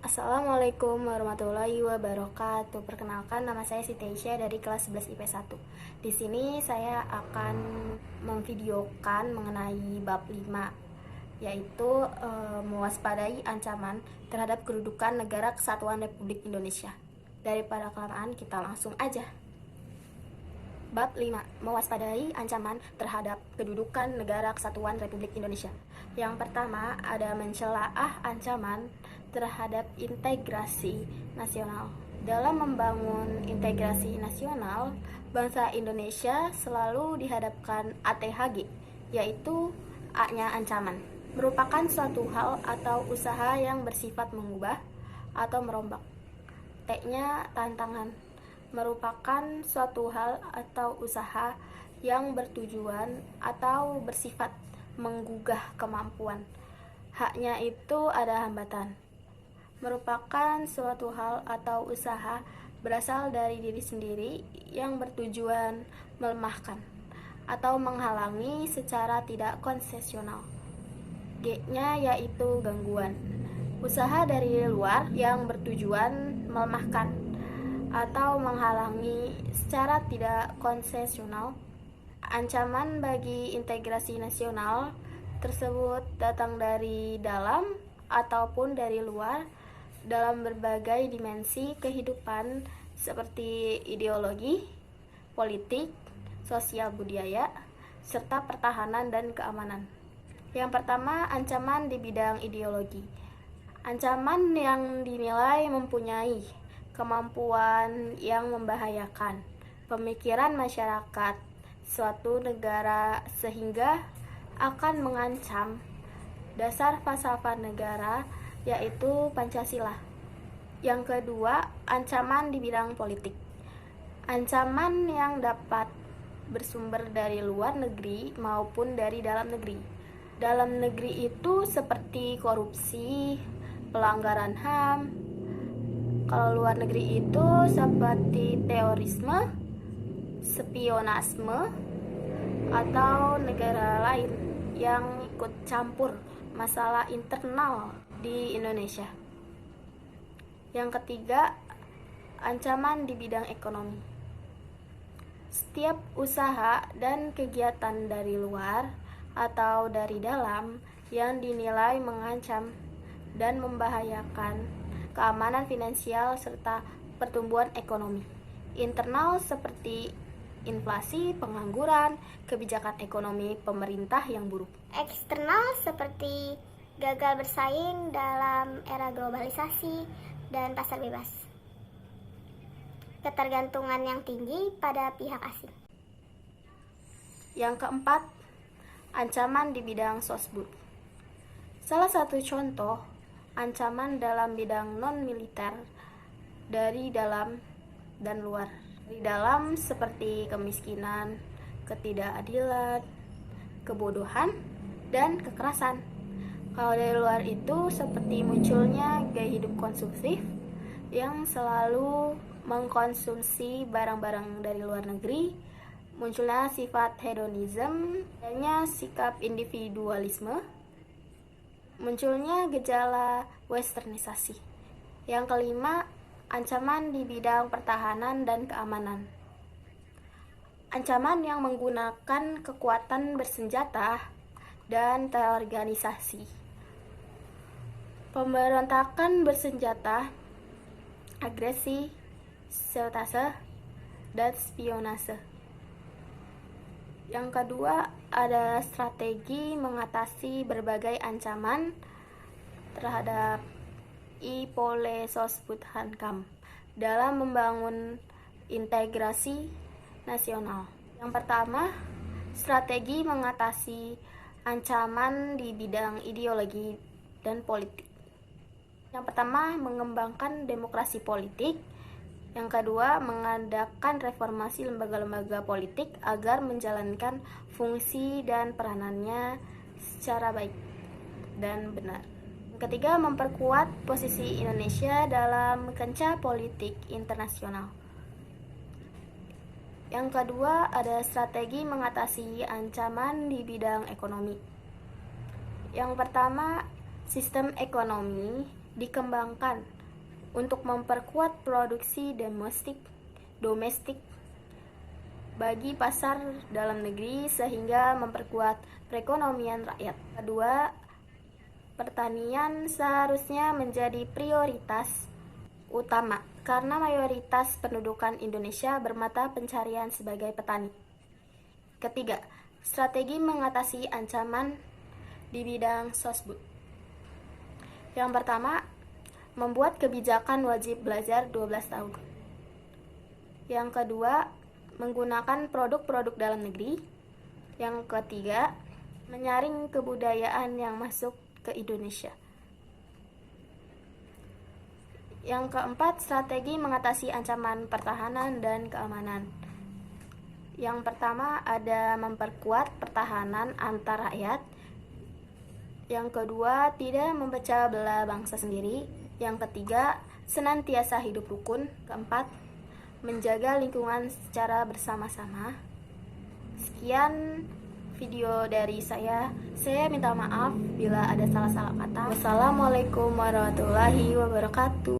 Assalamualaikum warahmatullahi wabarakatuh. Perkenalkan, nama saya Siti Aisyah dari kelas 11 IP 1. Di sini saya akan memvideokan mengenai bab 5, yaitu mewaspadai ancaman terhadap kedudukan negara kesatuan Republik Indonesia. Daripada kelamaan, kita langsung aja. Bab 5. Mewaspadai ancaman terhadap kedudukan negara kesatuan Republik Indonesia. Yang pertama, ada mencelaah ancaman terhadap integrasi nasional. Dalam membangun integrasi nasional, bangsa Indonesia selalu dihadapkan ATHG, yaitu A-nya ancaman. Merupakan suatu hal atau usaha yang bersifat mengubah atau merombak. T-nya tantangan. Merupakan suatu hal atau usaha yang bertujuan atau bersifat menggugah kemampuan. Haknya itu ada hambatan. Merupakan suatu hal atau usaha berasal dari diri sendiri yang bertujuan melemahkan atau menghalangi secara tidak konsesional. G-nya yaitu gangguan. Usaha dari luar yang bertujuan melemahkan atau menghalangi secara tidak konsesional. Ancaman bagi integrasi nasional tersebut datang dari dalam ataupun dari luar dalam berbagai dimensi kehidupan seperti ideologi, politik, sosial budaya, serta pertahanan dan keamanan. Yang pertama, ancaman di bidang ideologi. Ancaman yang dinilai mempunyai kemampuan yang membahayakan pemikiran masyarakat suatu negara sehingga akan mengancam dasar falsafah negara, yaitu Pancasila. Yang kedua, ancaman di bidang politik. Ancaman yang dapat bersumber dari luar negeri maupun dari dalam negeri. Dalam negeri itu seperti korupsi, pelanggaran HAM. Kalau luar negeri itu seperti terorisme, spionasme, atau negara lain yang ikut campur masalah internal di Indonesia. Yang ketiga, ancaman di bidang ekonomi. Setiap usaha dan kegiatan dari luar atau dari dalam yang dinilai mengancam dan membahayakan keamanan finansial serta pertumbuhan ekonomi internal seperti inflasi, pengangguran, kebijakan ekonomi pemerintah yang buruk. Eksternal seperti gagal bersaing dalam era globalisasi dan pasar bebas. Ketergantungan yang tinggi pada pihak asing. Yang keempat, ancaman di bidang sosbud. Salah satu contoh ancaman dalam bidang non-militer dari dalam dan luar. Di dalam seperti kemiskinan, ketidakadilan, kebodohan, dan kekerasan. Kalau dari luar itu seperti munculnya gaya hidup konsumtif yang selalu mengkonsumsi barang-barang dari luar negeri, munculnya sifat hedonisme, adanya sikap individualisme, munculnya gejala westernisasi. Yang kelima, ancaman di bidang pertahanan dan keamanan. Ancaman yang menggunakan kekuatan bersenjata dan terorganisasi. Pemberontakan bersenjata, agresi, sabotase, dan spionase. Yang kedua, ada strategi mengatasi berbagai ancaman terhadap I-Pole Sosbud Hankam dalam membangun integrasi nasional. Yang pertama, strategi mengatasi ancaman di bidang ideologi dan politik. Yang pertama, mengembangkan demokrasi politik. Yang kedua, mengadakan reformasi lembaga-lembaga politik agar menjalankan fungsi dan peranannya secara baik dan benar. Yang ketiga, memperkuat posisi Indonesia dalam kancah politik internasional. Yang kedua, ada strategi mengatasi ancaman di bidang ekonomi. Yang pertama, sistem ekonomi dikembangkan untuk memperkuat produksi domestik bagi pasar dalam negeri sehingga memperkuat perekonomian rakyat. Kedua, pertanian seharusnya menjadi prioritas utama karena mayoritas pendudukan Indonesia bermata pencarian sebagai petani. Ketiga, strategi mengatasi ancaman di bidang sosbud. Yang pertama, membuat kebijakan wajib belajar 12 tahun. Yang kedua, menggunakan produk-produk dalam negeri. Yang ketiga, menyaring kebudayaan yang masuk ke Indonesia. Yang keempat, strategi mengatasi ancaman pertahanan dan keamanan. Yang pertama ada memperkuat pertahanan antar rakyat. Yang kedua, tidak memecah belah bangsa sendiri. Yang ketiga, senantiasa hidup rukun. Keempat, menjaga lingkungan secara bersama-sama. Sekian video dari saya. Saya minta maaf bila ada salah-salah kata. Wassalamualaikum warahmatullahi wabarakatuh.